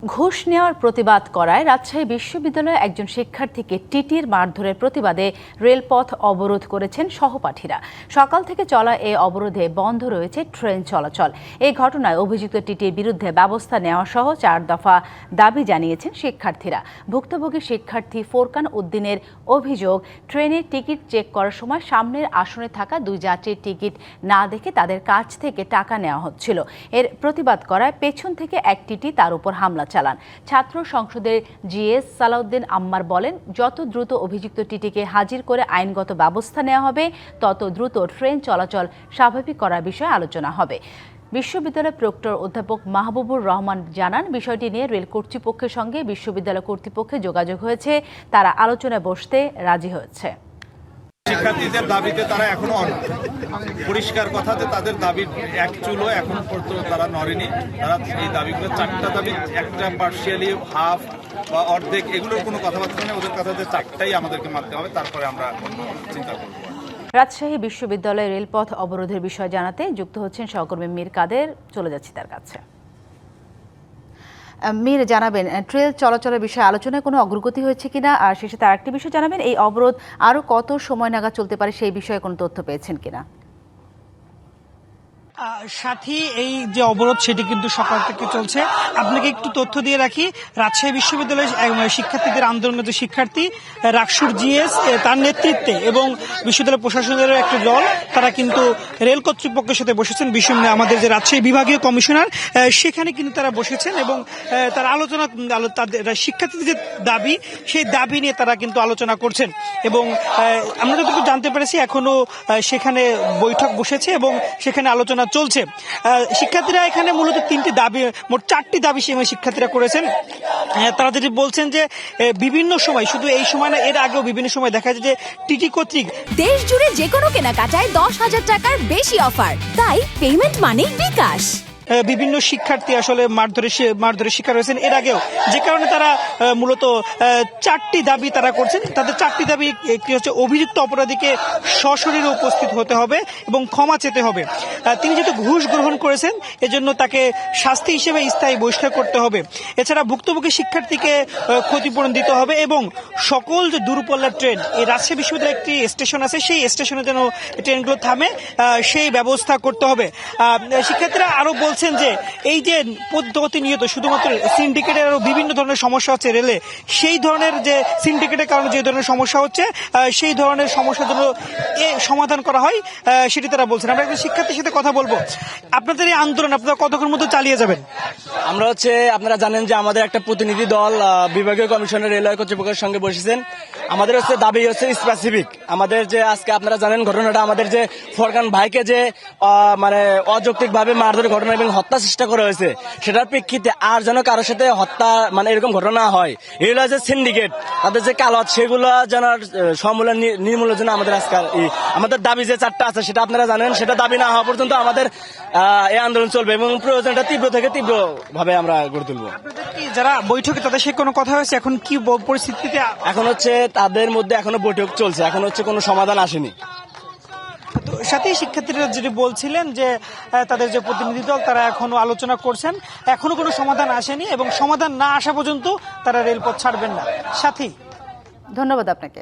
ঘুষ নেওয়ার প্রতিবাদ করায় রাজশাহী বিশ্ববিদ্যালয়ে একজন শিক্ষার্থীকে টিটির মারধরের প্রতিবাদে রেলপথ অবরোধ করেছেন সহপাঠীরা। সকাল থেকে চলা এই অবরোধে বন্ধ রয়েছে ট্রেন চলাচল। এই ঘটনায় অভিযুক্ত টিটির বিরুদ্ধে ব্যবস্থা নেওয়া সহ 4 দফা দাবি জানিয়েছেন শিক্ষার্থীরা। ভুক্তভোগী শিক্ষার্থী ফোরকান উদ্দিনের অভিযোগ, ট্রেনের টিকিট চেক করার সময় সামনের আসনে থাকা 2 যাত্রীর টিকিট না দেখে তাদের কাছ থেকে টাকা নেওয়া হচ্ছিল। এর প্রতিবাদ করায় পেছন থেকে এক টিটি তার উপর হামলা চালান। ছাত্র সংসদের জিএস সালাউদ্দিন আম্মার বলেন, যত দ্রুত অভিযুক্ত টিটিকে হাজির করে আইনগত ব্যবস্থা নেওয়া হবে, তত দ্রুত ট্রেন চলাচল স্বাভাবিক করার বিষয়ে আলোচনা হবে। বিশ্ববিদ্যালয়ের প্রক্টর অধ্যাপক মাহবুবুর রহমান জানান, বিষয়টি নিয়ে রেল কর্তৃপক্ষের সঙ্গে বিশ্ববিদ্যালয় কর্তৃপক্ষের যোগাযোগ হয়েছে, তারা আলোচনায় বসতে রাজি হয়েছে। শিক্ষার্থীদের দাবিতে তারা এখনো পরিষ্কার কথা যে তাদের দাবির এক চুলো এখন পর্যন্ত তারা নড়েনি। তারা এই দাবিগুলো 4টা দাবি, একটা পার্শিয়ালি হাফ বা অর্ধেক, এগুলোর কোনো কথাবার্তা নেই। ওদের কথা যে 4টাই আমাদেরকে মানতে হবে, তারপরে আমরা চিন্তা করব। রাজশাহী বিশ্ববিদ্যালয়ের রেলপথ অবরোধের বিষয় জানাতে যুক্ত হচ্ছেন সহকর্মী মীর কাদের, চলে যাচ্ছি তার কাছে। মীর, জানাবেন ট্রেন চলাচলের বিষয়ে আলোচনায় কোনো অগ্রগতি হয়েছে কিনা, আর শেষে তার একটি বিষয় জানাবেন, এই অবরোধ আরো কত সময় নাগাদ চলতে পারে সেই বিষয়ে কোনো তথ্য পেয়েছেন কিনা? সাথী, এই যে অবরোধ সেটি কিন্তু সকাল থেকে চলছে। আপনাকে একটু তথ্য দিয়ে রাখি, রাজশাহী বিশ্ববিদ্যালয়ের শিক্ষার্থীদের আন্দোলনের যে শিক্ষার্থী রাকসুর জিএস তার নেতৃত্বে এবং বিশ্ববিদ্যালয় প্রশাসনের একটি দল, তারা কিন্তু রেল কর্তৃপক্ষের সাথে বসেছেন। আমাদের যে রাজশাহী বিভাগীয় কমিশনার, সেখানে কিন্তু তারা বসেছেন এবং তারা তাদের শিক্ষার্থীদের যে দাবি, সেই দাবি নিয়ে তারা কিন্তু আলোচনা করছেন। এবং আমরা যতটুকু জানতে পেরেছি, এখনো সেখানে বৈঠক বসেছে এবং সেখানে আলোচনা চলছে। শিক্ষার্থীরা এখানে মূলত 3টি দাবি, মোট 4টি দাবি শিক্ষার্থীরা করেছেন। তারা যেটি বলছেন যে বিভিন্ন সময়, শুধু এই সময় না, এর আগেও বিভিন্ন সময় দেখা যায় যে টিটি কর্তৃক দেশ জুড়ে যে কোনো কেনাকাটায় 10,000 টাকার বেশি অফার, তাই পেমেন্ট মানেই বিকাশ। বিভিন্ন শিক্ষার্থী আসলে মারধরের শিকার হয়েছেন এর আগেও, যে কারণে তারা মূলত 4টি দাবি তারা করছেন। তাদের 4টি দাবি কি হচ্ছে, অভিযুক্ত অপরাধীকে সশরীরে উপস্থিত হতে হবে এবং ক্ষমা চেতে হবে। তিনি যেহেতু ঘুষ গ্রহণ করেছেন, এজন্য তাকে শাস্তি হিসেবে স্থায়ী বহিষ্কার করতে হবে। এছাড়া ভুক্তভোগী শিক্ষার্থীকে ক্ষতিপূরণ দিতে হবে এবং সকল যে দূরপাল্লার ট্রেন, এই রাজশাহী বিশ্ববিদ্যালয়ের একটি স্টেশন আছে, সেই স্টেশনে যেন ট্রেনগুলো থামে, সেই ব্যবস্থা করতে হবে। শিক্ষার্থীরা আরো বলছেন যে এই যে প্রতিনিয়ত শুধুমাত্র সিন্ডিকেটের আরো বিভিন্ন ধরনের সমস্যা হচ্ছে রেলে, সেই ধরনের যে সিন্ডিকেটের কারণে যে ধরনের সমস্যা হচ্ছে, সেই ধরনের সমস্যার জন্য সমাধান করা হয়, সেটি তারা বলছেন। আমরা একজন শিক্ষার্থীর সাথে কথা বলবো। আপনাদের এই আন্দোলন আপনারা কতক্ষণ মতো চালিয়ে যাবেন? আমরা আপনারা জানেন যে আমাদের একটা প্রতিনিধি দল বিভাগীয় কমিশনের রেলওয়ে কর্তৃপক্ষের সঙ্গে বসেছেন। আমাদের দাবি স্পেসিফিক। আমাদের যে আজকে আপনারা জানেন ঘটনাটা, আমাদের যে ফোরকান ভাইকে যে মানে অযৌক্তিক ভাবে মারধরের ঘটনা এবং হত্যা চেষ্টা করা হয়েছে, সেটার প্রেক্ষিতে আর যেন কারোর সাথে হত্যা মানে এরকম ঘটনা হয়, এগুলো যে সিন্ডিকেট, তাদের যে কালত, সেগুলো যেন সমূলে নির্মূলের জন্য আমাদের আজকাল আমাদের দাবি যে 4টা আছে, সেটা আপনারা জানেন, সেটা দাবি না হওয়া পর্যন্ত আমাদের এই আন্দোলন চলবে এবং প্রয়োজনটা তীব্র থেকে তীব্র ভাবে আমরা গড়ে তুলবো। যারা বৈঠকে, তাদের সে কোনো কথা হয়েছে? এখন কি পরিস্থিতিতে? এখন তাদের মধ্যে এখনো বৈঠক চলছে, এখন কোনো সমাধান আসেনি। সাথে শিক্ষার্থীরা যেটি বলছিলেন যে তাদের যে প্রতিনিধি দল, তারা এখনো আলোচনা করছেন, এখনো কোনো সমাধান আসেনি এবং সমাধান না আসা পর্যন্ত তারা রেলপথ ছাড়বেন না। সাথী, ধন্যবাদ আপনাকে।